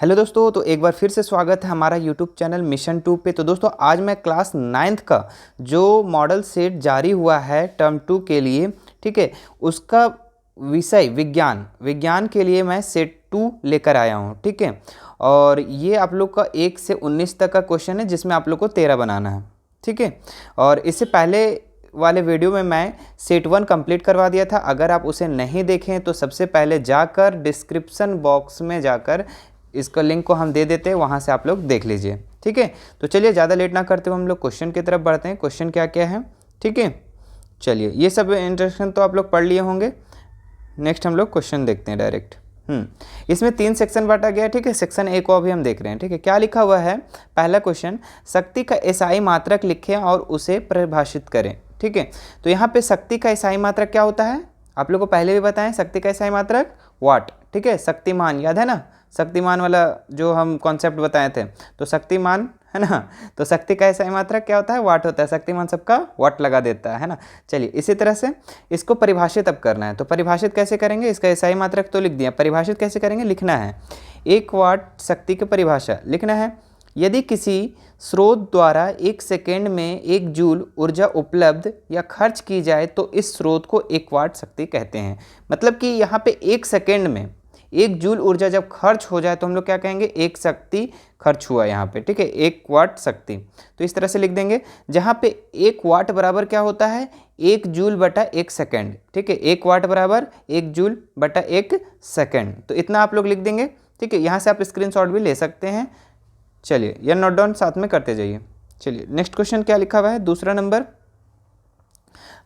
Hello दोस्तों, तो एक बार फिर से स्वागत है हमारा यूट्यूब चैनल मिशन 2 पे। तो दोस्तों आज मैं क्लास 9th का जो मॉडल सेट जारी हुआ है टर्म 2 के लिए, ठीक है, उसका विषय विज्ञान के लिए मैं सेट 2 लेकर आया हूँ, ठीक है। और ये आप लोग का 1 से 19 तक का क्वेश्चन है जिसमें आप लोग को 13 बनाना है, ठीक है। और इससे पहले वाले वीडियो में मैं सेट 1 कंप्लीट करवा दिया था। अगर आप उसे नहीं देखें तो सबसे पहले जाकर डिस्क्रिप्शन बॉक्स में जाकर इसका लिंक को हम दे देते हैं, वहाँ से आप लोग देख लीजिए, ठीक है। तो चलिए ज़्यादा लेट ना करते हुए हम लोग क्वेश्चन की तरफ बढ़ते हैं। क्वेश्चन क्या क्या है, ठीक है। चलिए, ये सब इंट्रोडक्शन तो आप लोग पढ़ लिए होंगे। नेक्स्ट हम लोग क्वेश्चन देखते हैं डायरेक्ट। इसमें 3 सेक्शन बांटा गया है, ठीक है। सेक्शन ए को अभी हम देख रहे हैं, ठीक है। क्या लिखा हुआ है, पहला क्वेश्चन, शक्ति का एसआई मात्रक लिखें और उसे परिभाषित करें, ठीक है। तो यहाँ पे शक्ति का एसआई मात्रक क्या होता है, आप लोग को पहले भी बताएं। शक्ति का एसआई मात्रक वाट, ठीक है। शक्तिमान याद है ना, शक्तिमान वाला जो हम कॉन्सेप्ट बताए थे, तो शक्तिमान है ना, तो शक्ति का एसआई मात्रक क्या होता है, वाट होता है। शक्तिमान सबका वाट लगा देता है ना। चलिए, इसी तरह से इसको परिभाषित अब करना है। तो परिभाषित कैसे करेंगे, इसका एसआई मात्रक तो लिख दिया, परिभाषित कैसे करेंगे, लिखना है 1 वाट शक्ति की परिभाषा लिखना है। यदि किसी स्रोत द्वारा 1 सेकेंड में 1 जूल ऊर्जा उपलब्ध या खर्च की जाए तो इस स्रोत को 1 वाट शक्ति कहते हैं। मतलब कि यहाँ पे 1 सेकेंड में 1 जूल ऊर्जा जब खर्च हो जाए तो हम लोग क्या कहेंगे, 1 शक्ति खर्च हुआ यहाँ पे, ठीक है, 1 वाट शक्ति। तो इस तरह से लिख देंगे, जहाँ पे 1 वाट बराबर क्या होता है, 1 जूल बटा 1 सेकेंड, ठीक है। 1 वाट बराबर 1 जूल बटा 1 सेकेंड, तो इतना आप लोग लिख देंगे, ठीक है। यहाँ से आप स्क्रीनशॉट भी ले सकते हैं। चलिए, या नोट डाउन साथ में करते जाइए। चलिए, नेक्स्ट क्वेश्चन क्या लिखा हुआ है, दूसरा नंबर।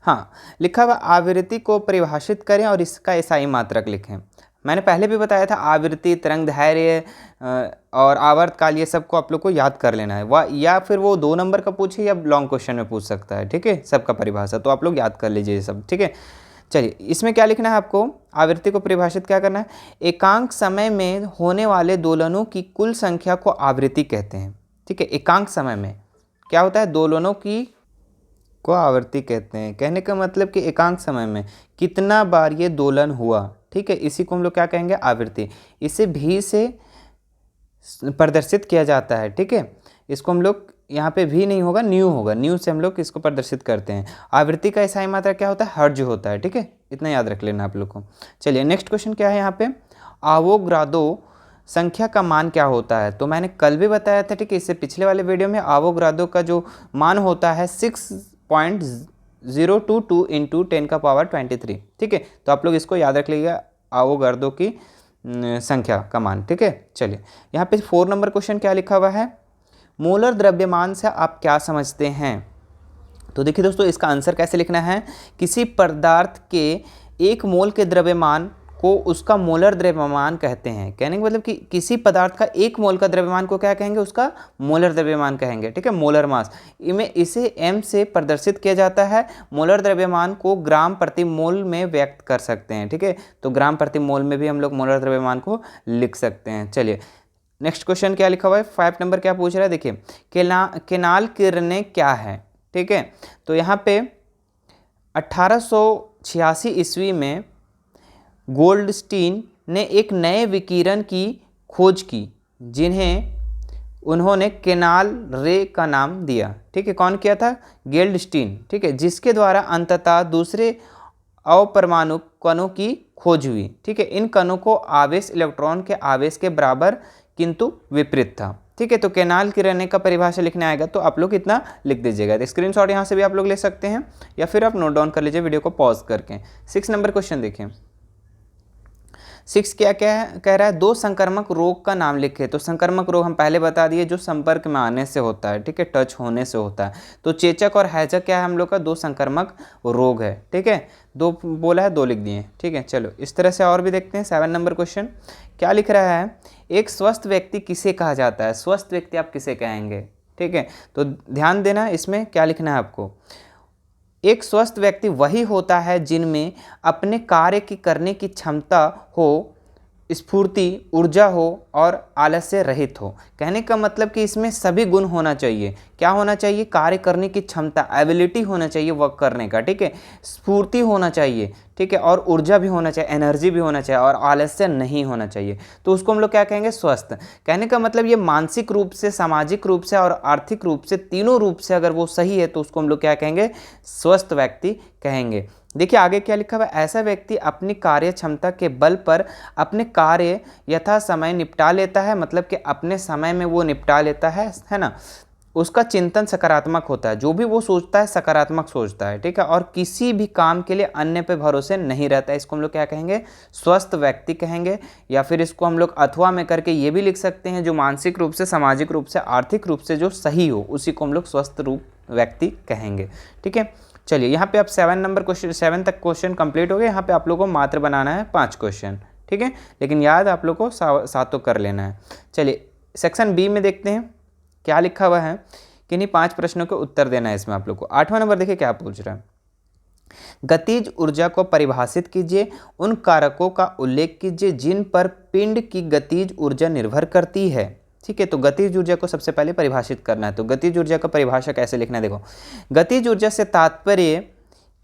हाँ, लिखा हुआ आवृत्ति को परिभाषित करें और इसका एसआई मात्रक लिखें। मैंने पहले भी बताया था, आवृत्ति, तरंग दैर्ध्य और आवर्तकाल, ये सबको आप लोग को याद कर लेना है। वह या फिर वो 2 नंबर का पूछे या लॉन्ग क्वेश्चन में पूछ सकता है, ठीक है, सबका परिभाषा, तो आप लोग याद कर लीजिए ये सब, ठीक है। चलिए, इसमें क्या लिखना है आपको, आवृत्ति को परिभाषित क्या करना है, एकांक समय में होने वाले दोलनों की कुल संख्या को आवृत्ति कहते हैं, ठीक है। एकांक समय में क्या होता है, दोलनों की को आवृत्ति कहते हैं। कहने का मतलब कि एकांक समय में कितना बार ये दोलन हुआ, ठीक है, इसी को हम लोग क्या कहेंगे, आवृत्ति। इसे भी से प्रदर्शित किया जाता है, ठीक है। इसको हम लोग यहाँ पे भी नहीं होगा, न्यू होगा, न्यू से हम लोग इसको प्रदर्शित करते हैं। आवृत्ति का एसआई मात्रा क्या होता है, हर्ट्ज होता है, ठीक है। इतना याद रख लेना आप लोग को। चलिए, नेक्स्ट क्वेश्चन क्या है यहाँ पे, आवोगाद्रो संख्या का मान क्या होता है। तो मैंने कल भी बताया था, ठीक है, इससे पिछले वाले वीडियो में, आवोगाद्रो का जो मान होता है 6.022 इंटू 10⁻23, ठीक है। तो आप लोग इसको याद रख लीजिएगा, आवोगाद्रो की संख्या का मान, ठीक है। चलिए, यहाँ पे 4 नंबर क्वेश्चन क्या लिखा हुआ है, मोलर द्रव्यमान से आप क्या समझते हैं। तो देखिए दोस्तों, इसका आंसर कैसे लिखना है, किसी पदार्थ के 1 मोल के द्रव्यमान को उसका मोलर द्रव्यमान कहते हैं। कहने का मतलब कि किसी पदार्थ का 1 मोल का द्रव्यमान को क्या कहेंगे, उसका मोलर द्रव्यमान कहेंगे, ठीक है, मोलर मास। इसे m से प्रदर्शित किया जाता है। मोलर द्रव्यमान को ग्राम प्रति मोल में व्यक्त कर सकते हैं, ठीक है। तो ग्राम प्रति मोल में भी हम लोग मोलर द्रव्यमान को लिख सकते हैं। चलिए, नेक्स्ट क्वेश्चन क्या लिखा हुआ है, 5 नंबर क्या पूछ रहा है, देखिए, केनाल किरणें क्या है, ठीक है। तो यहाँ पे 1886 ईस्वी में गोल्डस्टीन ने एक नए विकिरण की खोज की जिन्हें उन्होंने केनाल रे का नाम दिया, ठीक है। कौन किया था, गोल्डस्टीन, ठीक है, जिसके द्वारा अंततः दूसरे अपरमाणु कणों की खोज हुई, ठीक है। इन कणों को आवेश इलेक्ट्रॉन के आवेश के बराबर किंतु विपरीत था, ठीक है। तो केनाल किरणें का परिभाषा लिखने आएगा तो आप लोग इतना लिख दीजिएगा। तो स्क्रीनशॉट यहाँ से भी आप लोग ले सकते हैं या फिर आप नोट डाउन कर लीजिए वीडियो को पॉज करके। 6 नंबर क्वेश्चन देखिए, 6 क्या कह रहा है, 2 संक्रामक रोग का नाम लिखे। तो संक्रामक रोग हम पहले बता दिए, जो संपर्क में आने से होता है, ठीक है, टच होने से होता है। तो चेचक और हैजक क्या है हम लोग का, 2 संक्रामक रोग है, ठीक है। 2 बोला है, 2 लिख दिए, ठीक है। चलो, इस तरह से और भी देखते हैं। 7 नंबर क्वेश्चन क्या लिख रहा है, एक स्वस्थ व्यक्ति किसे कहा जाता है। स्वस्थ व्यक्ति आप किसे कहेंगे, ठीक है। तो ध्यान देना, इसमें क्या लिखना है आपको, एक स्वस्थ व्यक्ति वही होता है जिनमें अपने कार्य की करने की क्षमता हो स्फूर्ति, ऊर्जा हो और आलस्य रहित हो। कहने का मतलब कि इसमें सभी गुण होना चाहिए। क्या होना चाहिए? कार्य करने की क्षमता, एबिलिटी होना चाहिए वर्क करने का, ठीक है। स्फूर्ति होना चाहिए, ठीक है, और ऊर्जा भी होना चाहिए, एनर्जी भी होना चाहिए, और आलस्य नहीं होना चाहिए। तो उसको हम लोग क्या कहेंगे? स्वस्थ। कहने का मतलब ये मानसिक रूप से, सामाजिक रूप से और आर्थिक रूप से, तीनों रूप से अगर वो सही है तो उसको हम लोग क्या कहेंगे? स्वस्थ व्यक्ति कहेंगे। देखिए आगे क्या लिखा हुआ है, ऐसा व्यक्ति अपनी कार्य क्षमता के बल पर अपने कार्य यथा समय निपटा लेता है, मतलब कि अपने समय में वो निपटा लेता है ना। उसका चिंतन सकारात्मक होता है, जो भी वो सोचता है सकारात्मक सोचता है, ठीक है, और किसी भी काम के लिए अन्य पे भरोसे नहीं रहता है। इसको हम लोग क्या कहेंगे? स्वस्थ व्यक्ति कहेंगे। या फिर इसको हम लोग अथवा में करके ये भी लिख सकते हैं, जो मानसिक रूप से, सामाजिक रूप से, आर्थिक रूप से जो सही हो, उसी को हम लोग स्वस्थ रूप व्यक्ति कहेंगे, ठीक है। चलिए यहाँ पे अब 7 नंबर क्वेश्चन, 7 तक क्वेश्चन कंप्लीट हो गए। यहाँ पे आप लोगों को मात्र बनाना है 5 क्वेश्चन, ठीक है, लेकिन याद आप लोग को सातों कर लेना है। चलिए सेक्शन बी में देखते हैं क्या लिखा हुआ है। किन्हीं 5 प्रश्नों के उत्तर देना है इसमें आप लोग को। 8वां नंबर देखिए क्या पूछ रहा है। गतिज ऊर्जा को परिभाषित कीजिए, उन कारकों का उल्लेख कीजिए जिन पर पिंड की गतिज ऊर्जा निर्भर करती है, ठीक है। तो गतिज ऊर्जा को सबसे पहले परिभाषित करना है। तो गतिज ऊर्जा का परिभाषा कैसे लिखना है, देखो। गतिज ऊर्जा से तात्पर्य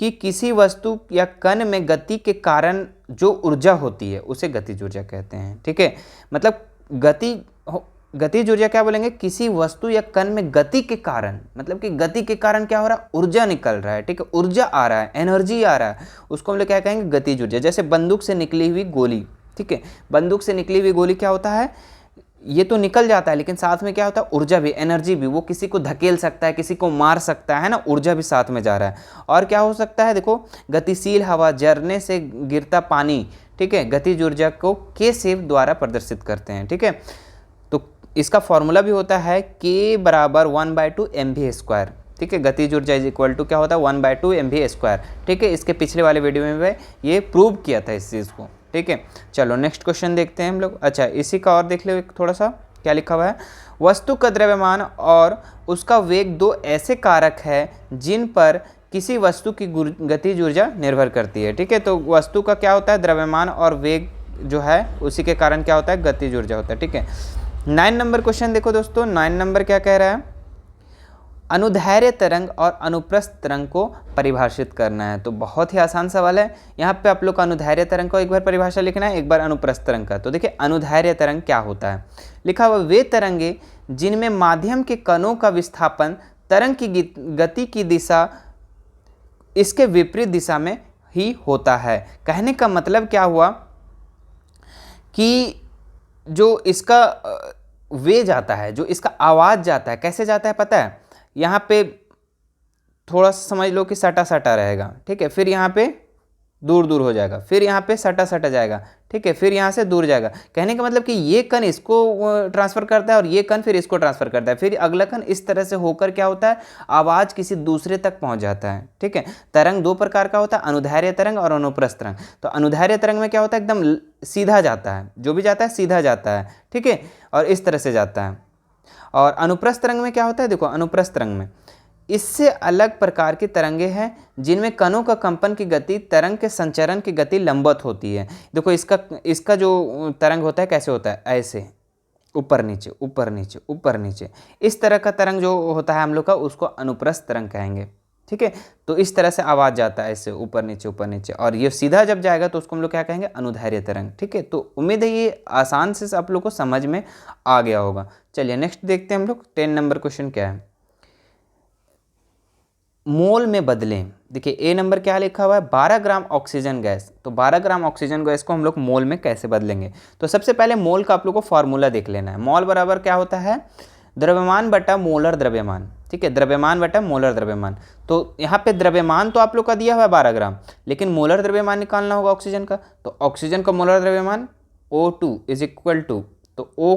कि किसी वस्तु या कण में गति के कारण जो ऊर्जा होती है उसे गतिज ऊर्जा कहते हैं, ठीक है। मतलब गतिज ऊर्जा क्या बोलेंगे? किसी वस्तु या कण में गति के कारण, मतलब कि गति के कारण क्या हो रहा है? ऊर्जा निकल रहा है, ठीक है, ऊर्जा आ रहा है, एनर्जी आ रहा है, उसको हम लोग क्या कहेंगे? गतिज ऊर्जा। जैसे बंदूक से निकली हुई गोली, ठीक है, बंदूक से निकली हुई गोली क्या होता है? ये तो निकल जाता है, लेकिन साथ में क्या होता है? ऊर्जा भी, एनर्जी भी। वो किसी को धकेल सकता है, किसी को मार सकता है ना, ऊर्जा भी साथ में जा रहा है। और क्या हो सकता है? देखो, गतिशील हवा, झरने से गिरता पानी, ठीक है, गतिज ऊर्जा को के सेव द्वारा प्रदर्शित करते हैं, ठीक है। तो इसका फॉर्मूला भी होता है K बराबर 1/2 mv², ठीक है। गतिज ऊर्जा इज इक्वल टू क्या होता है? 1/2 mv², ठीक है। इसके पिछले वाले वीडियो में मैं ये प्रूव किया था इस चीज़ को, ठीक है। चलो नेक्स्ट क्वेश्चन देखते हैं हम लोग। अच्छा, इसी का और देख लो थोड़ा सा क्या लिखा हुआ है। वस्तु का द्रव्यमान और उसका वेग दो ऐसे कारक है जिन पर किसी वस्तु की गतिज ऊर्जा निर्भर करती है, ठीक है। तो वस्तु का क्या होता है? द्रव्यमान, और वेग जो है उसी के कारण क्या होता है? गतिज ऊर्जा होता है, ठीक है। 9 नंबर क्वेश्चन देखो दोस्तों। 9 नंबर क्या कह रहा है? अनुदैर्ध्य तरंग और अनुप्रस्थ तरंग को परिभाषित करना है। तो बहुत ही आसान सवाल है। यहाँ पे आप लोग का अनुदैर्ध्य तरंग को एक बार परिभाषा लिखना है, एक बार अनुप्रस्थ तरंग का। तो देखिए अनुदैर्ध्य तरंग क्या होता है, लिखा हुआ वे तरंगे जिनमें माध्यम के कणों का विस्थापन तरंग की गति की दिशा इसके विपरीत दिशा में ही होता है। कहने का मतलब क्या हुआ कि जो इसका वे जाता है, जो इसका आवाज़ जाता है, कैसे जाता है पता है? यहाँ पे थोड़ा सा समझ लो कि सटा सटा रहेगा, ठीक है, फिर यहाँ पे दूर दूर हो जाएगा, फिर यहाँ पे सटा सटा जाएगा, ठीक है, फिर यहाँ से दूर जाएगा। कहने का मतलब कि ये कण इसको ट्रांसफर करता है और ये कण फिर इसको ट्रांसफर करता है, फिर अगला कण इस तरह से होकर क्या होता है? आवाज़ किसी दूसरे तक पहुँच जाता है, ठीक है। तरंग 2 प्रकार का होता है, अनुदैर्ध्य तरंग और अनुप्रस्थ तरंग। तो अनुदैर्ध्य तरंग में क्या होता है? एकदम सीधा जाता है, जो भी जाता है सीधा जाता है, ठीक है, और इस तरह से जाता है। और अनुप्रस्थ तरंग में क्या होता है? देखो अनुप्रस्थ तरंग में इससे अलग प्रकार की तरंगे हैं जिनमें कणों का कंपन की गति तरंग के संचरण की गति लंबवत होती है। देखो इसका जो तरंग होता है कैसे होता है? ऐसे ऊपर नीचे ऊपर नीचे ऊपर नीचे, इस तरह का तरंग जो होता है हम लोग का, उसको अनुप्रस्थ तरंग कहेंगे, ठीक है। तो इस तरह से आवाज़ जाता है ऐसे ऊपर नीचे, और ये सीधा जब जाएगा तो उसको हम लोग क्या कहेंगे? अनुदैर्ध्य तरंग, ठीक है। तो उम्मीद है ये आसान से आप लोग को समझ में आ गया होगा। चलिए नेक्स्ट देखते हैं हम लोग। 10 नंबर क्वेश्चन क्या है? मोल में बदलें। देखिए ए नंबर क्या लिखा हुआ है? 12 ग्राम ऑक्सीजन गैस। तो 12 ग्राम ऑक्सीजन गैस को हम लोग मोल में कैसे बदलेंगे? तो सबसे पहले मोल का आप लोग को फॉर्मूला देख लेना है। मोल बराबर क्या होता है? द्रव्यमान बटा मोलर द्रव्यमान, ठीक है, द्रव्यमान बटा मोलर द्रव्यमान। तो यहाँ पे द्रव्यमान तो आप लोग का दिया हुआ है 12 ग्राम, लेकिन मोलर द्रव्यमान निकालना होगा ऑक्सीजन का। तो ऑक्सीजन का मोलर द्रव्यमान O2 इज इक्वल टू, तो O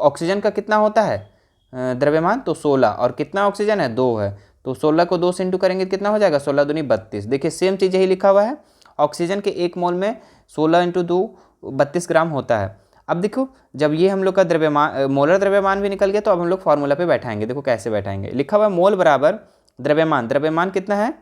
ऑक्सीजन का कितना होता है द्रव्यमान? तो 16, और कितना ऑक्सीजन है? 2 है। तो 16 को 2 से इंटू करेंगे कितना हो जाएगा? 16 दूनी 32। देखिए सेम चीज़ यही लिखा हुआ है, ऑक्सीजन के 1 मोल में 16 इंटू 2 32 ग्राम होता है। अब देखो जब ये हम लोग का द्रव्यमान मोलर द्रव्यमान भी निकल गया, तो अब हम लोग फार्मूला पे बैठाएंगे। देखो कैसे बैठाएंगे, लिखा हुआ है मोल बराबर द्रव्यमान, द्रव्यमान कितना है?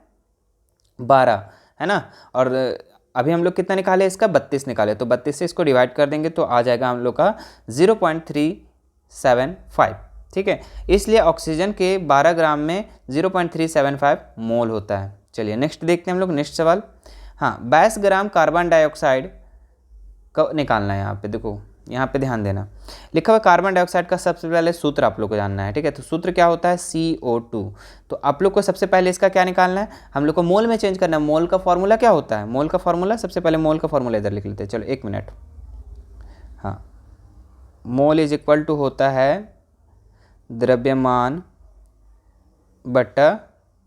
12 है ना, और अभी हम लोग कितना निकाले इसका 32 निकाले, तो 32 से इसको डिवाइड कर देंगे तो आ जाएगा हम लोग का 0.375। ठीक है, इसलिए ऑक्सीजन के 12 ग्राम में 0.375 मोल होता है। चलिए नेक्स्ट देखते हैं हम लोग, नेक्स्ट सवाल। हाँ, 22 ग्राम कार्बन डाइऑक्साइड का निकालना है। यहाँ पे देखो, यहाँ पे ध्यान देना, लिखा हुआ कार्बन डाइऑक्साइड का सबसे पहले सूत्र आप लोग को जानना है। ठीक है, तो सूत्र क्या होता है, CO2। तो आप लोग को सबसे पहले इसका क्या निकालना है, हम लोग को मोल में चेंज करना है। मोल का फॉर्मूला क्या होता है, मोल का फॉर्मूला, सबसे पहले मोल का फॉर्मूला इधर लिख लेते हैं। चलो 1 मिनट। हाँ, मोल इज इक्वल टू होता है द्रव्यमान बटा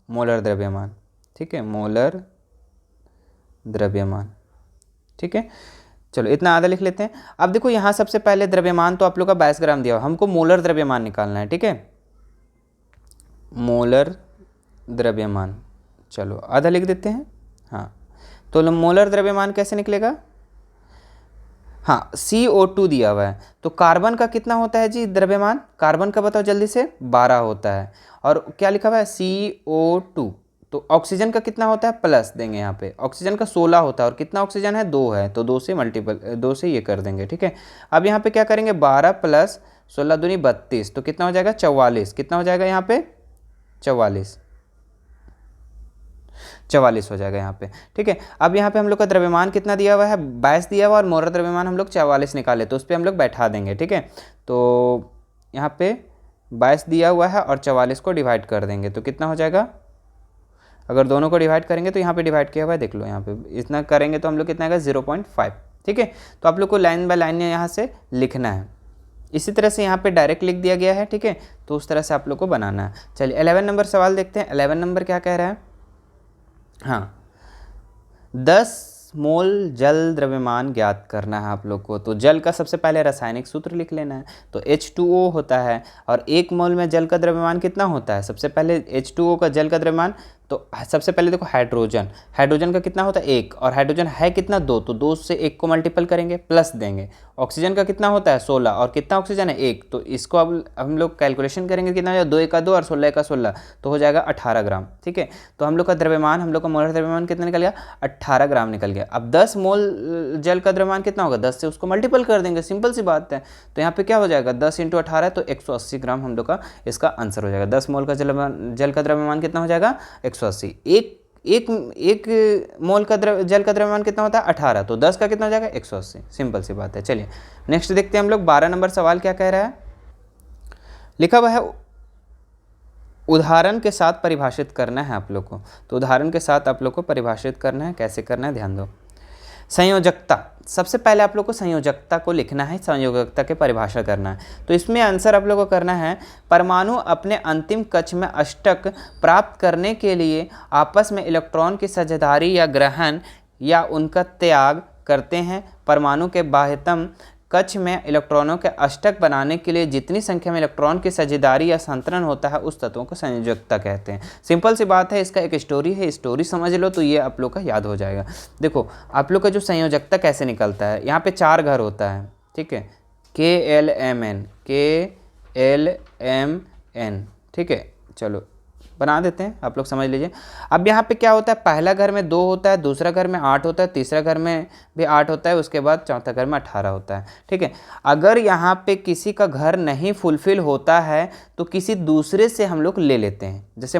मोलर द्रव्यमान। ठीक है, मोलर द्रव्यमान। ठीक है, चलो इतना आधा लिख लेते हैं। अब देखो यहाँ सबसे पहले द्रव्यमान तो आप लोग का 22 ग्राम दिया हुआ, हमको मोलर द्रव्यमान निकालना है। ठीक है, मोलर द्रव्यमान, चलो आधा लिख देते हैं। हाँ, तो मोलर द्रव्यमान कैसे निकलेगा, हाँ CO2 दिया हुआ है, तो कार्बन का कितना होता है जी द्रव्यमान, कार्बन का बताओ जल्दी से, 12 होता है। और क्या लिखा हुआ है, CO2। तो ऑक्सीजन का कितना होता है, प्लस देंगे यहाँ पे, ऑक्सीजन का 16 होता है, और कितना ऑक्सीजन है, 2 है, तो 2 से मल्टीपल, 2 से ये कर देंगे। ठीक है, अब यहाँ पे क्या करेंगे, 12 प्लस 16 दूनी 32, तो कितना हो जाएगा 44। कितना हो जाएगा यहाँ पे 44 हो जाएगा यहाँ पे। ठीक है, अब यहाँ पे हम लोग का द्रव्यमान कितना दिया हुआ है, 22 दिया हुआ, और मोलर द्रव्यमान हम लोग 44 निकाले, तो उस पर हम लोग बैठा देंगे। ठीक है, तो यहाँ पे 22 दिया हुआ है और 44 को डिवाइड कर देंगे, तो कितना हो जाएगा, अगर दोनों को डिवाइड करेंगे तो यहाँ पे डिवाइड किया हुआ है, देख लो यहाँ पे इतना करेंगे तो हम लोग कितना आएगा 0.5। ठीक है, तो आप लोग को लाइन बाय लाइन यहाँ से लिखना है। इसी तरह से यहाँ पे डायरेक्ट लिख दिया गया है। ठीक है, तो उस तरह से आप लोग को बनाना है। चलिए 11 नंबर सवाल देखते हैं। 11 नंबर क्या कह रहा है, हाँ, 10 मोल जल द्रव्यमान ज्ञात करना है आप लोग को। तो जल का सबसे पहले रासायनिक सूत्र लिख लेना है, तो H2O होता है, और 1 मोल में जल का द्रव्यमान कितना होता है, सबसे पहले H2O का जल का द्रव्यमान, तो सबसे पहले देखो हाइड्रोजन, हाइड्रोजन का कितना होता है 1, और हाइड्रोजन है कितना 2, तो 2 से 1 को मल्टीपल करेंगे, प्लस देंगे। ऑक्सीजन का कितना होता है 16, और कितना ऑक्सीजन है 1, तो इसको अब हम लोग कैलकुलेशन करेंगे कितना हो जाएगा, 2 1 2 और 16 1 16, तो हो जाएगा 18 ग्राम। ठीक है, तो हम लोग का द्रव्यमान, हम लोग का मोलर द्रव्यमान कितना निकल गया, 18 ग्राम निकल गया। अब 10 मोल जल का द्रव्यमान कितना होगा, 10 से उसको मल्टीपल कर देंगे, सिंपल सी बात है। तो यहाँ पे क्या हो जाएगा, 10 × 18, तो 180 ग्राम हम लोग का इसका आंसर हो जाएगा। 10 मोल का जल का द्रव्यमान कितना हो जाएगा, 180। एक मोल का जल का द्रव्यमान कितना होता है 18, तो 10 का कितना हो जाएगा 180, सिंपल सी बात है। चलिए नेक्स्ट देखते हैं हम लोग। 12 नंबर सवाल क्या कह रहा है, लिखा हुआ है उदाहरण के साथ परिभाषित करना है आप लोग को। तो उदाहरण के साथ आप लोग को परिभाषित करना है, कैसे करना है ध्यान दो। संयोजकता, सबसे पहले आप लोग को संयोजकता को लिखना है, संयोजकता के परिभाषा करना है। तो इसमें आंसर आप लोग को करना है, परमाणु अपने अंतिम कक्ष में अष्टक प्राप्त करने के लिए आपस में इलेक्ट्रॉन की साझेदारी या ग्रहण या उनका त्याग करते हैं। परमाणु के बाह्यतम कक्ष में इलेक्ट्रॉनों के अष्टक बनाने के लिए जितनी संख्या में इलेक्ट्रॉन की साझेदारी या संतरण होता है उस तत्वों को संयोजकता कहते हैं। सिंपल सी बात है, इसका एक स्टोरी है, स्टोरी समझ लो तो ये आप लोग का याद हो जाएगा। देखो आप लोग का जो संयोजकता कैसे निकलता है, यहाँ पे 4 घर होता है। ठीक है, KLMN, ठीक है, चलो बना देते हैं, आप लोग समझ लीजिए। अब यहाँ पे क्या होता है, पहला घर में 2 होता है, दूसरा घर में 8 होता है, तीसरा घर में भी 8 होता है, उसके बाद चौथा घर में 18 होता है। ठीक है, अगर यहाँ पे किसी का घर नहीं फुलफिल होता है तो किसी दूसरे से हम लोग ले लेते हैं। जैसे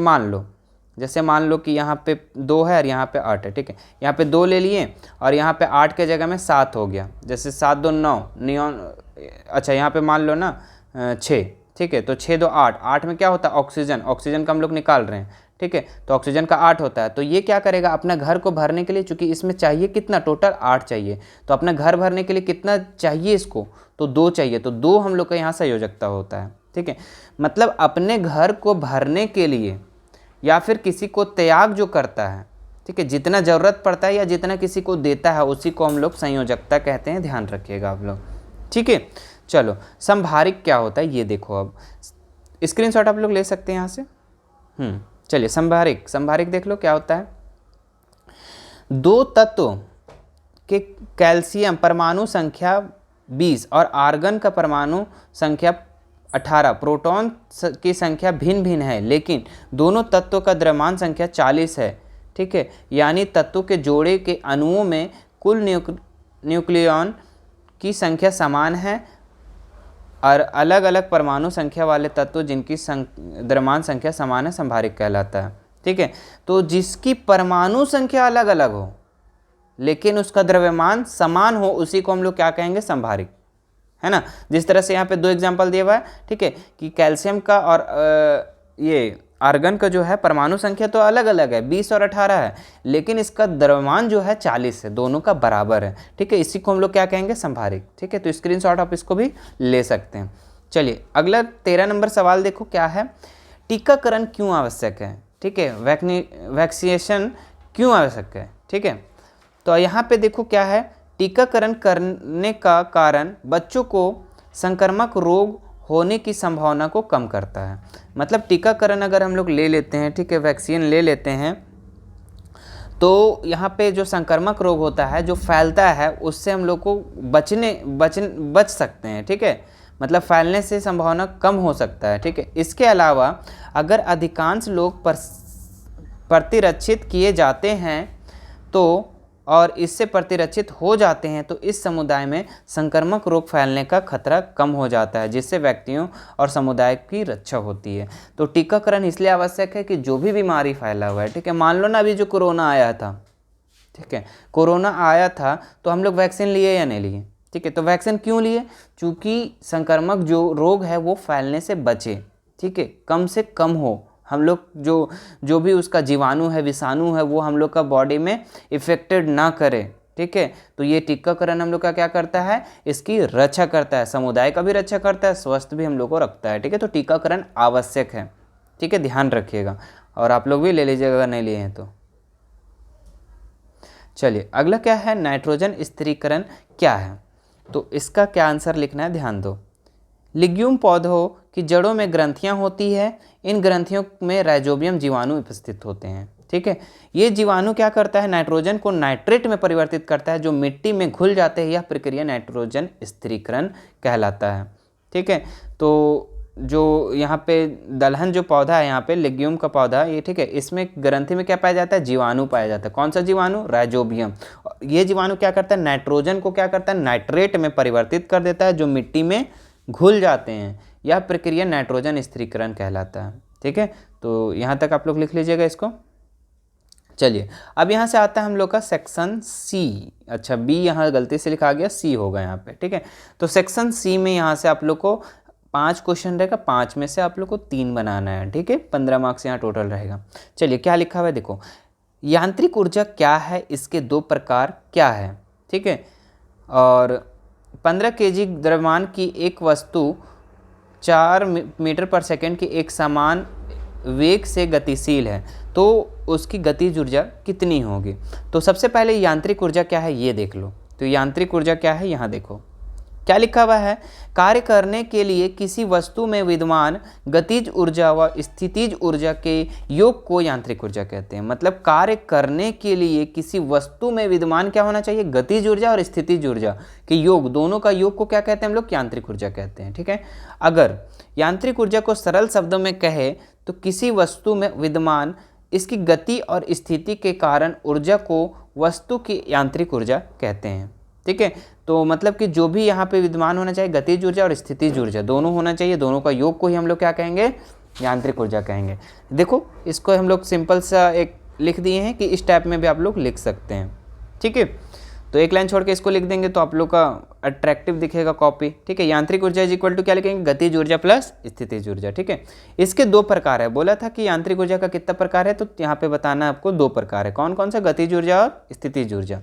मान लो कि यहाँ पे 2 है और यहाँ पे 8 है। ठीक है, यहाँ पे 2 ले लिए और यहाँ पे 8 के जगह में 7 हो गया। जैसे 7 2 9 नियॉन, अच्छा यहाँ पे मान लो ना 6। ठीक है, तो 6 2 8, 8 में क्या होता है ऑक्सीजन का हम लोग निकाल रहे हैं। ठीक है, तो ऑक्सीजन का 8 होता है। तो ये क्या करेगा, अपना घर को भरने के लिए, चूंकि इसमें चाहिए कितना टोटल 8 चाहिए, तो अपना घर भरने के लिए कितना चाहिए इसको, तो 2 चाहिए, तो 2 हम लोग का यहाँ संयोजकता होता है। ठीक है, मतलब अपने घर को भरने के लिए या फिर किसी को त्याग जो करता है, ठीक है, जितना ज़रूरत पड़ता है या जितना किसी को देता है उसी को हम लोग संयोजकता कहते हैं, ध्यान रखिएगा आप लोग। ठीक है, चलो संभारिक क्या होता है ये देखो, अब स्क्रीनशॉट आप लोग ले सकते हैं यहाँ से। चलिए संभारिक देख लो क्या होता है। 2 तत्व के कैल्शियम परमाणु संख्या 20 और आर्गन का परमाणु संख्या 18, प्रोटॉन की संख्या भिन्न भिन्न है, लेकिन दोनों तत्वों का द्रव्यमान संख्या 40 है। ठीक है, यानी तत्वों के जोड़े के अणुओं में कुल न्यूक्लियॉन की संख्या समान है और अलग अलग परमाणु संख्या वाले तत्व जिनकी द्रव्यमान संख्या समान है संभारिक कहलाता है। ठीक है, तो जिसकी परमाणु संख्या अलग अलग हो लेकिन उसका द्रव्यमान समान हो उसी को हम लोग क्या कहेंगे, संभारिक, है ना। जिस तरह से यहाँ पे 2 एग्जाम्पल दिया हुआ है, ठीक है, कि कैल्शियम का और ये आर्गन का जो है परमाणु संख्या तो अलग अलग है, 20 और 18 है, लेकिन इसका द्रव्यमान जो है 40 है, दोनों का बराबर है। ठीक है, इसी को हम लोग क्या कहेंगे, संभारिक। ठीक है, तो स्क्रीनशॉट आप इसको भी ले सकते हैं। चलिए अगला 13 नंबर सवाल देखो क्या है, टीकाकरण क्यों आवश्यक है। ठीक है, वैक्सीनेशन क्यों आवश्यक है। ठीक है, तो यहाँ पे देखो क्या है, टीकाकरण करने का कारण बच्चों को संक्रामक रोग होने की संभावना को कम करता है। मतलब टीकाकरण अगर हम लोग ले लेते हैं, ठीक है, वैक्सीन ले लेते हैं, तो यहाँ पे जो संक्रामक रोग होता है जो फैलता है उससे हम लोग को बच सकते हैं। ठीक है, मतलब फैलने से संभावना कम हो सकता है। ठीक है, इसके अलावा अगर अधिकांश लोग प्रतिरक्षित किए जाते हैं तो और इससे प्रतिरक्षित हो जाते हैं तो इस समुदाय में संक्रामक रोग फैलने का खतरा कम हो जाता है, जिससे व्यक्तियों और समुदाय की रक्षा होती है। तो टीकाकरण इसलिए आवश्यक है कि जो भी बीमारी फैला हुआ है, ठीक है, मान लो ना अभी जो कोरोना आया था, ठीक है, कोरोना आया था तो हम लोग वैक्सीन लिए या नहीं लिए। ठीक है, तो वैक्सीन क्यों लिए, चूँकि संक्रामक जो रोग है वो फैलने से बचे, ठीक है, कम से कम हो, हम लोग जो भी उसका जीवाणु है, विषाणु है, वो हम लोग का बॉडी में इफेक्टेड ना करे। ठीक है, तो ये टीकाकरण हम लोग का क्या करता है, इसकी रक्षा करता है, समुदाय का भी रक्षा करता है, स्वस्थ भी हम लोग को रखता है। ठीक है, तो टीकाकरण आवश्यक है। ठीक है, ध्यान रखिएगा और आप लोग भी ले लीजिएगा अगर नहीं लिए हैं तो। चलिए अगला क्या है, नाइट्रोजन स्थिरीकरण क्या है। तो इसका क्या आंसर लिखना है, ध्यान दो। लिग्यूम पौधों की जड़ों में ग्रंथियां होती है, इन ग्रंथियों में राइजोबियम जीवाणु उपस्थित होते हैं। ठीक है, ये जीवाणु क्या करता है, नाइट्रोजन को नाइट्रेट में परिवर्तित करता है जो मिट्टी में घुल जाते हैं। यह प्रक्रिया नाइट्रोजन स्थिरीकरण कहलाता है। ठीक है, तो जो यहाँ पे दलहन जो पौधा है, यहाँ पे लेग्यूम का पौधा ये, ठीक है, इसमें ग्रंथि में क्या पाया जाता है, जीवाणु पाया जाता है। कौन सा जीवाणु, राइजोबियम। ये जीवाणु क्या करता है, नाइट्रोजन को क्या करता है, नाइट्रेट में परिवर्तित कर देता है जो मिट्टी में घुल जाते हैं। यह प्रक्रिया नाइट्रोजन स्थिरीकरण कहलाता है। ठीक है, तो यहाँ तक आप लोग लिख लीजिएगा इसको। चलिए अब यहाँ से आता है हम लोग का सेक्शन सी। अच्छा, बी यहाँ गलती से लिखा गया, सी होगा यहाँ पे। ठीक है, तो सेक्शन सी में यहाँ से आप लोग को 5 क्वेश्चन रहेगा, 5 में से आप लोग को 3 बनाना है। ठीक है, 15 मार्क्स यहाँ टोटल रहेगा। चलिए क्या लिखा हुआ है देखो, यांत्रिक ऊर्जा क्या है, इसके 2 प्रकार क्या है। ठीक है, और 15 kg द्रव्यमान की एक वस्तु 4 मीटर पर सेकंड की एक समान वेग से गतिशील है तो उसकी गतिज ऊर्जा कितनी होगी। तो सबसे पहले यांत्रिक ऊर्जा क्या है ये देख लो। तो यांत्रिक ऊर्जा क्या है, यहाँ देखो क्या लिखा हुआ है, कार्य करने के लिए किसी वस्तु में विद्यमान गतिज ऊर्जा व स्थितिज ऊर्जा के योग को यांत्रिक ऊर्जा कहते हैं। मतलब कार्य करने के लिए किसी वस्तु में विद्यमान क्या होना चाहिए, गतिज ऊर्जा और स्थितिज ऊर्जा के योग, दोनों का योग को क्या कहते हैं हम लोग, यांत्रिक ऊर्जा कहते हैं। ठीक है, अगर यांत्रिक ऊर्जा को सरल शब्दों में कहे तो किसी वस्तु में विद्यमान इसकी गति और स्थिति के कारण ऊर्जा को वस्तु की यांत्रिक ऊर्जा कहते हैं। ठीक है, तो मतलब कि जो भी यहाँ पे विद्यमान होना चाहिए, गतिज ऊर्जा और स्थितिज ऊर्जा दोनों होना चाहिए, दोनों का योग को ही हम लोग क्या कहेंगे, यांत्रिक ऊर्जा कहेंगे। देखो इसको हम लोग सिंपल सा एक लिख दिए हैं कि इस टाइप में भी आप लोग लिख सकते हैं। ठीक है, तो एक लाइन छोड़ के इसको लिख देंगे तो आप लोग का अट्रैक्टिव दिखेगा कॉपी। ठीक है, यांत्रिक ऊर्जा इज इक्वल टू क्या लिखेंगे, गतिज ऊर्जा प्लस स्थितिज ऊर्जा। ठीक है, इसके 2 प्रकार है, बोला था कि यांत्रिक ऊर्जा का कितना प्रकार है, तो यहाँ पे बताना आपको 2 प्रकार है। कौन कौन सा, गतिज ऊर्जा और स्थितिज ऊर्जा।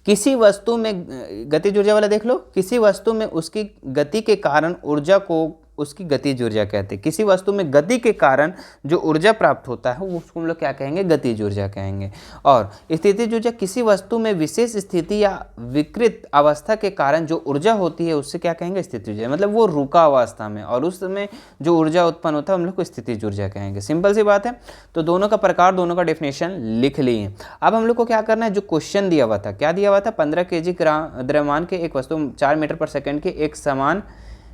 किसी वस्तु में गतिज ऊर्जा वाला देख लो, किसी वस्तु में उसकी गति के कारण ऊर्जा को उसकी गतिज ऊर्जा कहते हैं। किसी वस्तु में गति के कारण जो ऊर्जा प्राप्त होता है वो उसको हम लोग क्या कहेंगे, गतिज ऊर्जा कहेंगे। और स्थितिज ऊर्जा किसी वस्तु में विशेष स्थिति या विकृत अवस्था के कारण जो ऊर्जा होती है उससे क्या कहेंगे, स्थितिज ऊर्जा। मतलब वो रुका अवस्था में और उस समय जो ऊर्जा उत्पन्न होता है हम लोग को स्थितिज ऊर्जा कहेंगे। सिंपल सी बात है। तो दोनों का प्रकार, दोनों का डेफिनेशन लिख लिए। अब हम लोग को क्या करना है, जो क्वेश्चन दिया हुआ था, क्या दिया हुआ था, 15 kg द्रव्यमान के एक वस्तु 4 मीटर पर सेकेंड के एक समान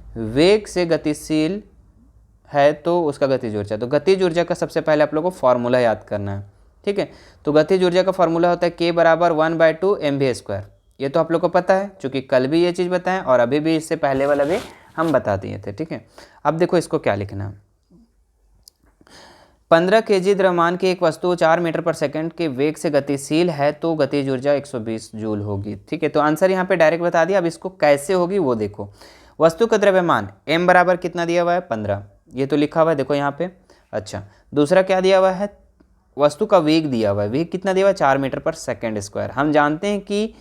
वेग से गतिशील है तो उसका गतिज ऊर्जा। तो गतिज ऊर्जा का सबसे पहले आप लोग को फॉर्मूला याद करना है, ठीक है। तो गतिज ऊर्जा का फॉर्मूला होता है K बराबर 1/2 mv²। ये तो आप लोग को पता है, चूँकि कल भी ये चीज़ बताएं और अभी भी इससे पहले वाला भी हम बता दिए थे, ठीक है। अब देखो इसको क्या लिखना है। 15 kg द्रव्यमान की एक वस्तु 4 मीटर पर सेकंड के वेग से गतिशील है तो गतिज ऊर्जा 120 जूल होगी, ठीक है। तो आंसर यहाँ पे डायरेक्ट बता दिया। अब इसको कैसे होगी वो देखो। वस्तु का द्रव्यमान m बराबर कितना दिया हुआ है 15, ये तो लिखा हुआ है देखो यहाँ पे। अच्छा, दूसरा क्या दिया हुआ है, वस्तु का वेग दिया हुआ है। वेग कितना दिया हुआ है 4 मीटर पर सेकेंड स्क्वायर। हम जानते हैं कि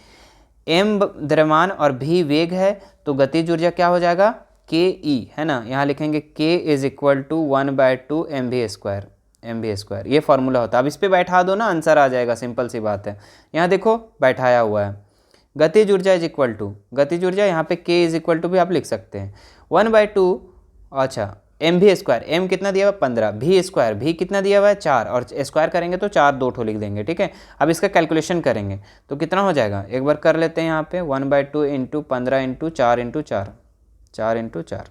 m द्रव्यमान और v वेग है तो गतिज ऊर्जा क्या हो जाएगा ke, है ना। यहाँ लिखेंगे k = 1/2 mv²। ये फॉर्मूला होता है। अब इस पे बैठा दो ना, आंसर आ जाएगा, सिंपल सी बात है। यहाँ देखो बैठाया हुआ है। गतिज ऊर्जा गतिज ऊर्जा यहाँ पे k = भी आप लिख सकते हैं 1/2, अच्छा mv²। m कितना दिया हुआ है 15, v² कितना दिया हुआ है 4 और स्क्वायर करेंगे तो 4 2 ठो लिख देंगे, ठीक है। अब इसका कैलकुलेशन करेंगे तो कितना हो जाएगा, एक बार कर लेते हैं यहाँ पे 1/2 × 15 × 4 × 4, 4 × 4,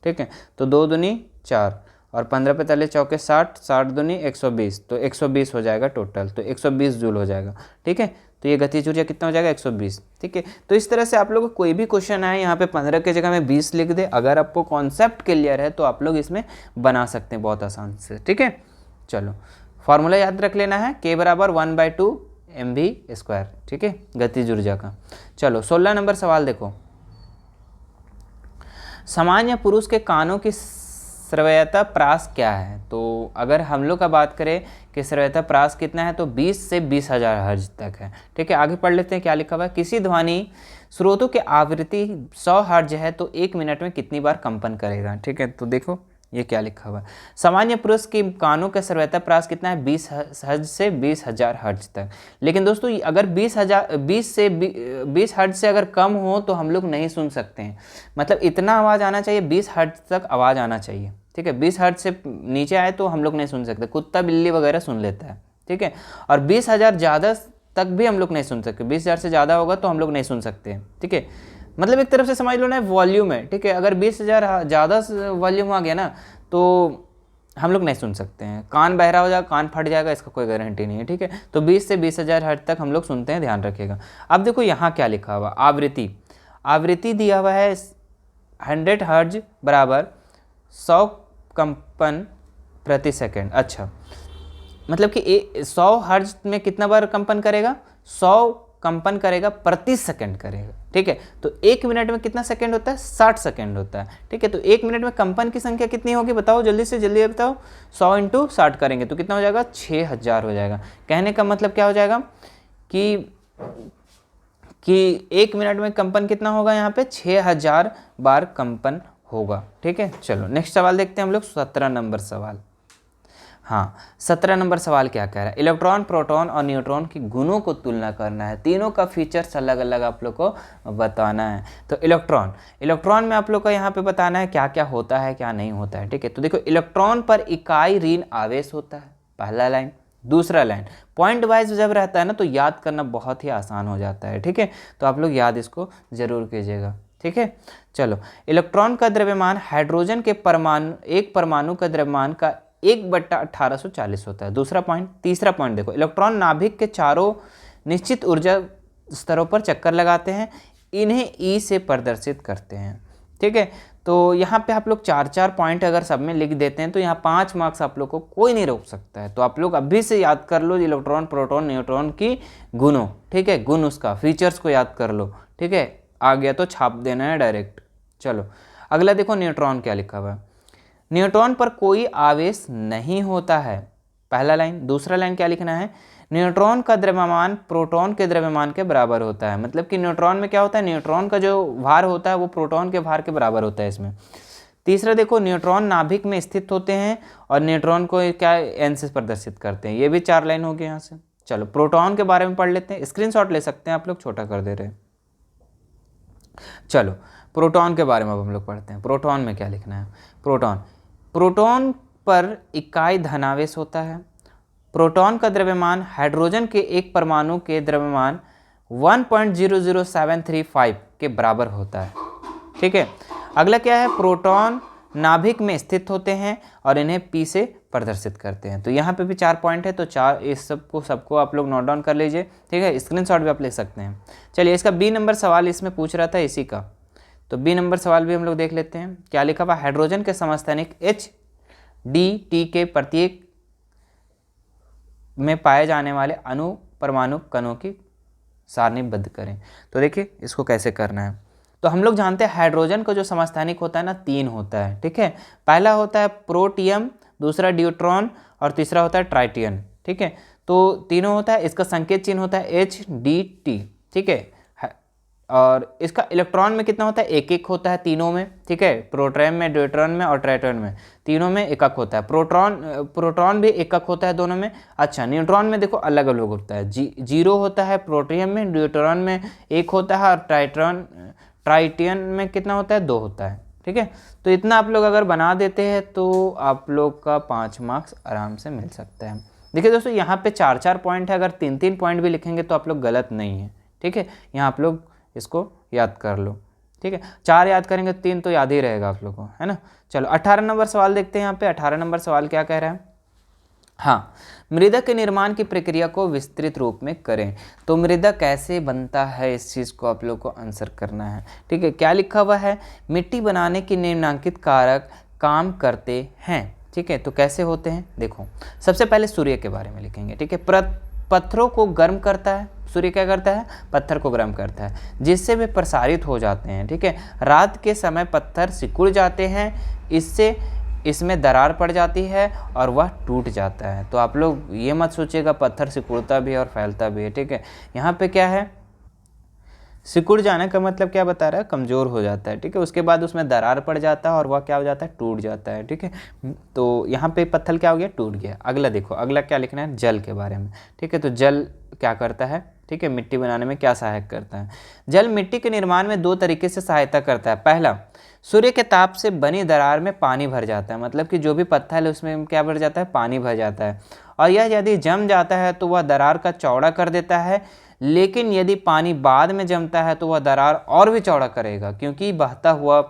ठीक है। तो 2 दूनी 4 और 15 पे तले चौके 60, 60 दूनी 120, तो 120 हो जाएगा टोटल, तो 120 जूल हो जाएगा, ठीक है। तो ये गतिज ऊर्जा कितना हो जाएगा 120, ठीक है। तो इस तरह से आप लोग को कोई भी क्वेश्चन आए यहाँ पे 15 की जगह में 20 लिख दे, अगर आपको कॉन्सेप्ट क्लियर है तो आप लोग इसमें बना सकते हैं बहुत आसान से, ठीक है। चलो फार्मूला याद रख लेना है, k बराबर 1/2 mv², ठीक है, गतिज ऊर्जा का। चलो 16 नंबर सवाल देखो। सामान्य पुरुष के कानों की श्रव्यता प्रास क्या है। तो अगर हम लोग का बात करें कि श्रव्यता प्रास कितना है तो 20 से 20,000 हर्ज तक है, ठीक है। आगे पढ़ लेते हैं क्या लिखा हुआ है। किसी ध्वनि स्रोतों की आवृत्ति 100 हर्ज है तो 1 मिनट में कितनी बार कंपन करेगा, ठीक है। तो देखो ये क्या लिखा हुआ है। सामान्य पुरुष के कानों का श्रव्यता प्रास कितना है 20 हर्ज से 20,000 हर्ज तक। लेकिन दोस्तों अगर 20 हर्ज से अगर कम हो तो हम लोग नहीं सुन सकते हैं, मतलब इतना आवाज़ आना चाहिए, 20 हर्ज तक आवाज़ आना चाहिए, ठीक है। 20 हर्ज से नीचे आए तो हम लोग नहीं सुन सकते, कुत्ता बिल्ली वगैरह सुन लेता है, ठीक है। और 20,000 ज़्यादा तक भी हम लोग नहीं सुन सकते, 20,000 से ज़्यादा होगा तो हम लोग नहीं सुन सकते हैं, ठीक है। मतलब एक तरफ से समझ लो ना वॉल्यूम है, ठीक है। अगर 20,000 ज़्यादा वॉल्यूम आ गया ना तो हम लोग नहीं सुन सकते हैं, कान बहरा हो जाएगा, कान फट जाएगा, इसका कोई गारंटी नहीं है, ठीक है। तो 20 से 20,000 हर्ज तक हम लोग सुनते हैं, ध्यान रखिएगा। अब देखो यहाँ क्या लिखा हुआ, आवृत्ति दिया हुआ है 100 हर्ज बराबर 100 कंपन प्रति सेकेंड। अच्छा, मतलब कि 100 हर्ज में कितना बार कंपन करेगा, 100 कंपन करेगा प्रति सेकंड करेगा, ठीक है। तो 1 मिनट में कितना सेकंड होता है 60 सेकंड होता है, ठीक है। तो 1 मिनट में कंपन की संख्या कितनी होगी बताओ, जल्दी से जल्दी बताओ। 100 × 60 करेंगे तो कितना हो जाएगा 6,000 हो जाएगा। कहने का मतलब क्या हो जाएगा कि 1 मिनट में कंपन कितना होगा, यहाँ पे 6,000 बार कंपन होगा, ठीक है। चलो नेक्स्ट सवाल देखते हैं हम लोग, 17 नंबर सवाल। हाँ 17 नंबर सवाल क्या कह रहा है, इलेक्ट्रॉन, प्रोटॉन और न्यूट्रॉन की गुणों को तुलना करना है, तीनों का फीचर्स अलग अलग आप लोग को बताना है। तो इलेक्ट्रॉन में आप लोग को यहाँ पे बताना है क्या क्या होता है क्या नहीं होता है, ठीक है। तो देखो इलेक्ट्रॉन पर इकाई ऋण आवेश होता है, पहला लाइन। दूसरा लाइन पॉइंट वाइज जब रहता है ना तो याद करना बहुत ही आसान हो जाता है, ठीक है। तो आप लोग याद इसको जरूर कीजिएगा, ठीक है। चलो इलेक्ट्रॉन का द्रव्यमान हाइड्रोजन के एक परमाणु का द्रव्यमान का 1/1840 होता है। दूसरा पॉइंट। तीसरा पॉइंट देखो, इलेक्ट्रॉन नाभिक के चारों निश्चित ऊर्जा स्तरों पर चक्कर लगाते हैं, इन्हें ई से प्रदर्शित करते हैं, ठीक है। तो यहाँ पे आप लोग 4-4 पॉइंट अगर सब में लिख देते हैं तो यहाँ 5 मार्क्स आप लोग को कोई नहीं रोक सकता है। तो आप लोग अभी से याद कर लो इलेक्ट्रॉन, प्रोटॉन, न्यूट्रॉन की गुणों, ठीक है, गुण उसका फीचर्स को याद कर लो, ठीक है। आ गया तो छाप देना है डायरेक्ट। चलो अगला देखो, न्यूट्रॉन क्या लिखा हुआ है। न्यूट्रॉन पर कोई आवेश नहीं होता है, पहला लाइन। दूसरा लाइन क्या लिखना है, न्यूट्रॉन का द्रव्यमान प्रोटॉन के द्रव्यमान के बराबर होता है। मतलब कि न्यूट्रॉन में क्या होता है, न्यूट्रॉन का जो भार होता है वो प्रोटॉन के भार के बराबर होता है इसमें। तीसरा देखो, न्यूट्रॉन नाभिक में स्थित होते हैं और न्यूट्रॉन को क्या एन से प्रदर्शित करते हैं। ये भी 4 लाइन होगी यहाँ से। चलो प्रोटॉन के बारे में पढ़ लेते हैं, स्क्रीनशॉट ले सकते हैं आप लोग, छोटा कर दे रहे हैं। चलो प्रोटॉन के बारे में अब हम लोग पढ़ते हैं। प्रोटॉन में क्या लिखना है, प्रोटॉन पर इकाई धनावेश होता है। प्रोटॉन का द्रव्यमान हाइड्रोजन के एक परमाणु के द्रव्यमान 1.00735 के बराबर होता है, ठीक है। अगला क्या है, प्रोटॉन नाभिक में स्थित होते हैं और इन्हें पी से प्रदर्शित करते हैं। तो यहाँ पे भी 4 पॉइंट है, तो 4 इस सबको आप लोग नोट डाउन कर लीजिए, ठीक है। स्क्रीनशॉट भी आप ले सकते हैं। चलिए इसका बी नंबर सवाल इसमें पूछ रहा था इसी का, तो बी नंबर सवाल भी हम लोग देख लेते हैं। क्या लिखा हुआ, हाइड्रोजन के समस्थानिक HDT के प्रत्येक में पाए जाने वाले अणु परमाणु कणों की सारणीबद्ध करें। तो देखिए इसको कैसे करना है। तो हम लोग जानते हैं हाइड्रोजन का जो समस्थानिक होता है ना 3 होता है, ठीक है। पहला होता है प्रोटियम, दूसरा ड्यूट्रॉन और तीसरा होता है ट्राइटियम, ठीक है। तो तीनों होता है, इसका संकेत चिन्ह होता है HDT, ठीक है। और इसका इलेक्ट्रॉन में कितना होता है, एक एक होता है तीनों में, ठीक है। प्रोटॉन में, ड्यूट्रॉन में और ट्राइटियम में, तीनों में एक एक होता है। प्रोटॉन भी एक एक होता है दोनों में। अच्छा, न्यूट्रॉन में देखो अलग अलग होता है, 0 होता है प्रोटियम में, ड्यूट्रॉन में 1 होता है और ट्राइटियम में कितना होता है, 2 होता है, ठीक है। तो इतना आप लोग अगर बना देते हैं तो आप लोग का 5 मार्क्स आराम से मिल सकता है। देखिए दोस्तों यहाँ पे 4-4 पॉइंट है, अगर 3-3 पॉइंट भी लिखेंगे तो आप लोग गलत नहीं है, ठीक है। यहाँ आप लोग इसको याद कर लो, ठीक है। 4 याद करेंगे, 3 तो याद ही रहेगा आप लोगों को, है ना। चलो 18 नंबर सवाल देखते हैं। यहाँ पे 18 नंबर सवाल क्या कह रहा है, हाँ, मृदा के निर्माण की प्रक्रिया को विस्तृत रूप में करें। तो मृदा कैसे बनता है, इस चीज़ को आप लोग को आंसर करना है, ठीक है। क्या लिखा हुआ है, मिट्टी बनाने के निम्नलिखित कारक काम करते हैं, ठीक है। तो कैसे होते हैं, देखो सबसे पहले सूर्य के बारे में लिखेंगे, ठीक है। पत्थरों को गर्म करता है, सूर्य क्या करता है, पत्थर को गर्म करता है, जिससे वे प्रसारित हो जाते हैं, ठीक है। रात के समय पत्थर सिकुड़ जाते हैं, इससे इसमें दरार पड़ जाती है और वह टूट जाता है। तो आप लोग ये मत सोचिएगा पत्थर सिकुड़ता भी है और फैलता भी है, ठीक है। यहाँ पे क्या है, सिकुड़ जाने का मतलब क्या बता रहा है, कमज़ोर हो जाता है, ठीक है। उसके बाद उसमें दरार पड़ जाता है और वह क्या हो जाता है, टूट जाता है, ठीक है। तो यहाँ पे पत्थर क्या हो गया, टूट गया। अगला देखो, अगला क्या लिखना है, जल के बारे में, ठीक है। तो जल क्या करता है, ठीक है, मिट्टी बनाने में क्या सहायक करता है। जल मिट्टी के निर्माण में 2 तरीके से सहायता करता है। पहला, सूर्य के ताप से बनी दरार में पानी भर जाता है, मतलब कि जो भी पत्थर है उसमें क्या भर जाता है, पानी भर जाता है। और यह यदि जम जाता है तो वह दरार का चौड़ा कर देता है, लेकिन यदि पानी बाद में जमता है तो वह दरार और भी चौड़ा करेगा, क्योंकि बहता हुआ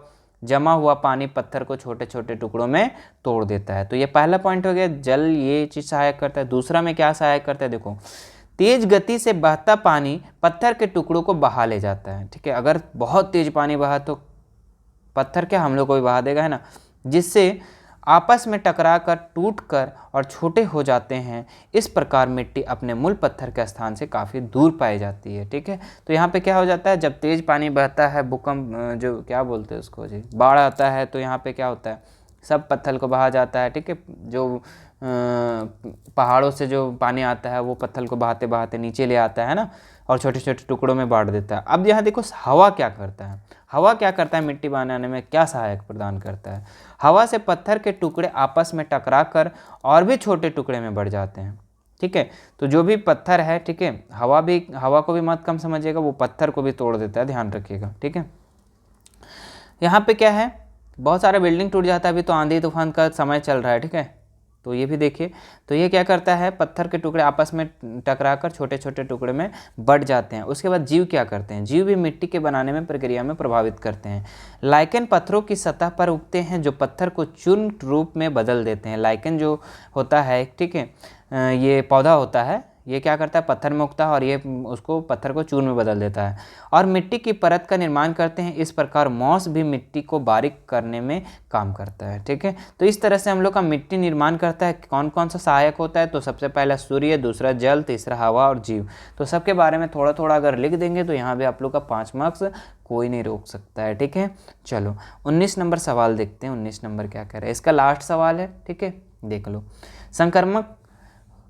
जमा हुआ पानी पत्थर को छोटे छोटे टुकड़ों में तोड़ देता है। तो ये पहला पॉइंट हो गया, जल ये चीज़ सहायक करता है। दूसरा में क्या सहायक करता है, देखो तेज गति से बहता पानी पत्थर के टुकड़ों को बहा ले जाता है, ठीक है। अगर बहुत तेज पानी बहा तो पत्थर क्या हम लोग को भी बहा देगा, है ना, जिससे आपस में टकराकर टूटकर और छोटे हो जाते हैं। इस प्रकार मिट्टी अपने मूल पत्थर के स्थान से काफ़ी दूर पाई जाती है, ठीक है। तो यहाँ पे क्या हो जाता है, जब तेज पानी बहता है, भूकंप जो क्या बोलते हैं उसको जी, बाढ़ आता है, तो यहाँ पे क्या होता है, सब पत्थर को बहा जाता है, ठीक है। जो पहाड़ों से जो पानी आता है वो पत्थर को बहाते बहाते नीचे ले आता है ना, और छोटे छोटे टुकड़ों में बांट देता है। अब यहाँ देखो हवा क्या करता है, हवा क्या करता है, मिट्टी बनाने में क्या सहायक प्रदान करता है। हवा से पत्थर के टुकड़े आपस में टकराकर और भी छोटे टुकड़े में बढ़ जाते हैं, ठीक है। तो जो भी पत्थर है, ठीक है, हवा को भी मत कम समझिएगा, वो पत्थर को भी तोड़ देता है, ध्यान रखिएगा, ठीक है। यहाँ पे क्या है, बहुत सारा बिल्डिंग टूट जाता है, अभी तो आंधी तूफान का समय चल रहा है, ठीक है। तो ये भी देखिए, तो ये क्या करता है, पत्थर के टुकड़े आपस में टकराकर छोटे छोटे टुकड़े में बढ़ जाते हैं। उसके बाद जीव क्या करते हैं, जीव भी मिट्टी के बनाने में प्रक्रिया में प्रभावित करते हैं। लाइकेन पत्थरों की सतह पर उगते हैं, जो पत्थर को चूर्ण रूप में बदल देते हैं। लाइकेन जो होता है, ठीक है, ये पौधा होता है, ये क्या करता है, पत्थर में उगता है और ये उसको पत्थर को चूर्ण में बदल देता है और मिट्टी की परत का निर्माण करते हैं। इस प्रकार मॉस भी मिट्टी को बारीक करने में काम करता है, ठीक है। तो इस तरह से हम लोग का मिट्टी निर्माण करता है। कौन कौन सा सहायक होता है, तो सबसे पहला सूर्य, दूसरा जल, तीसरा हवा और जीव। तो सबके बारे में थोड़ा थोड़ा अगर लिख देंगे तो यहाँ भी आप लोग का 5 मार्क्स कोई नहीं रोक सकता है, ठीक है। चलो 19 नंबर सवाल देखते हैं। 19 नंबर क्या कह रहा है, इसका लास्ट सवाल है, ठीक है, देख लो। संक्रमक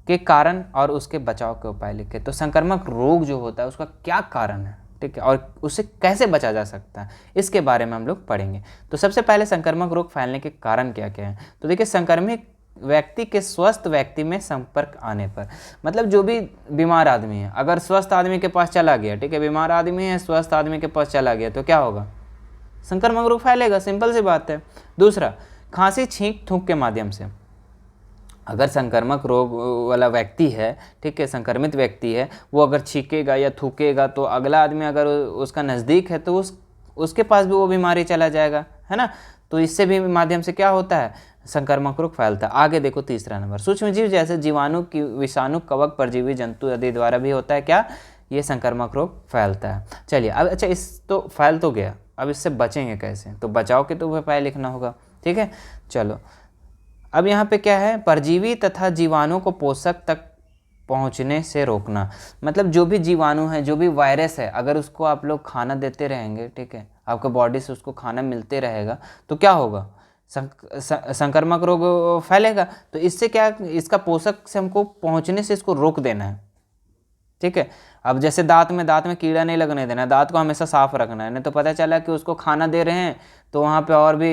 के कारण और उसके बचाव के उपाय लिखे। तो संक्रामक रोग जो होता है उसका क्या कारण है, ठीक है, और उससे कैसे बचा जा सकता है, इसके बारे में हम लोग पढ़ेंगे। तो सबसे पहले संक्रामक रोग फैलने के कारण क्या क्या है। तो देखिए, संक्रमित व्यक्ति के स्वस्थ व्यक्ति में संपर्क आने पर, मतलब जो भी बीमार आदमी है, अगर स्वस्थ आदमी के पास चला गया, ठीक है, बीमार आदमी है स्वस्थ आदमी के पास चला गया, तो क्या होगा, संक्रामक रोग फैलेगा, सिंपल सी बात है। दूसरा, खांसी छींक थूक के माध्यम से, अगर संक्रामक रोग वाला व्यक्ति है, ठीक है, संक्रमित व्यक्ति है, वो अगर छींकेगा या थूकेगा तो अगला आदमी अगर उसका नज़दीक है तो उसके पास भी वो बीमारी चला जाएगा, है ना। तो इससे भी माध्यम से क्या होता है, संक्रामक रोग फैलता है। आगे देखो तीसरा नंबर, सूक्ष्म जीव जैसे जीवाणु, विषाणु, कवक, परजीवी जंतु आदि द्वारा भी होता है क्या, ये संक्रामक रोग फैलता है। चलिए अब अच्छा, इस तो फैल तो गया, अब इससे बचेंगे कैसे, तो बचाव के तो उपाय लिखना होगा, ठीक है। चलो अब यहाँ पे क्या है, परजीवी तथा जीवाणु को पोषक तक पहुँचने से रोकना। मतलब जो भी जीवाणु है, जो भी वायरस है, अगर उसको आप लोग खाना देते रहेंगे, ठीक है, आपके बॉडी से उसको खाना मिलते रहेगा तो क्या होगा, संक्रामक रोग फैलेगा। तो इससे क्या, इसका पोषक से हमको पहुँचने से इसको रोक देना है, ठीक है। अब जैसे दांत में कीड़ा नहीं लगने देना, दांत को हमेशा साफ रखना है, नहीं तो पता चला कि उसको खाना दे रहे हैं तो वहाँ पे और भी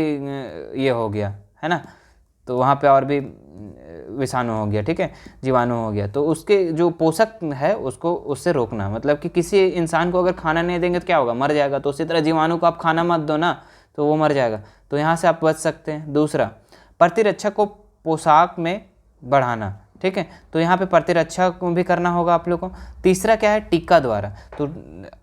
ये हो गया, है ना, तो वहाँ पे और भी विषाणु हो गया, ठीक है, जीवाणु हो गया। तो उसके जो पोषक है उसको उससे रोकना, मतलब कि किसी इंसान को अगर खाना नहीं देंगे तो क्या होगा, मर जाएगा। तो उसी तरह जीवाणु को आप खाना मत दो ना, तो वो मर जाएगा। तो यहाँ से आप बच सकते हैं। दूसरा, प्रतिरक्षा को पोशाक में बढ़ाना, ठीक है, तो यहाँ पे प्रतिरक्षा को भी करना होगा आप लोग को। तीसरा क्या है, टीका द्वारा। तो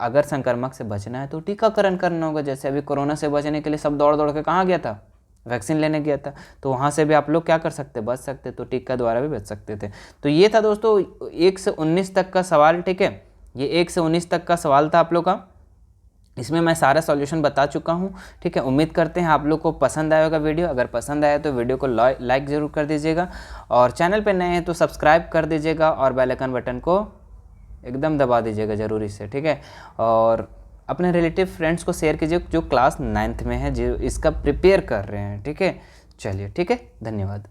अगर संक्रमक से बचना है तो टीकाकरण करना होगा। जैसे अभी कोरोना से बचने के लिए सब दौड़ दौड़ के कहाँ गया था, वैक्सीन लेने गया था, तो वहाँ से भी आप लोग क्या कर सकते, बच सकते, तो टीका द्वारा भी बच सकते थे। तो ये था दोस्तों 1 से 19 तक का सवाल, ठीक है, ये 1 से 19 तक का सवाल था आप लोग का। इसमें मैं सारा सॉल्यूशन बता चुका हूँ, ठीक है। उम्मीद करते हैं आप लोग को पसंद आया होगा वीडियो। अगर पसंद आया तो वीडियो को लाइक ज़रूर कर दीजिएगा, और चैनल पे नए हैं तो सब्सक्राइब कर दीजिएगा, और बेल आइकन बटन को एकदम दबा दीजिएगा ज़रूरी से, ठीक है। और अपने रिलेटिव फ्रेंड्स को शेयर कीजिए जो क्लास 9th में है, जो इसका प्रिपेयर कर रहे हैं, ठीक है। चलिए, ठीक है, धन्यवाद।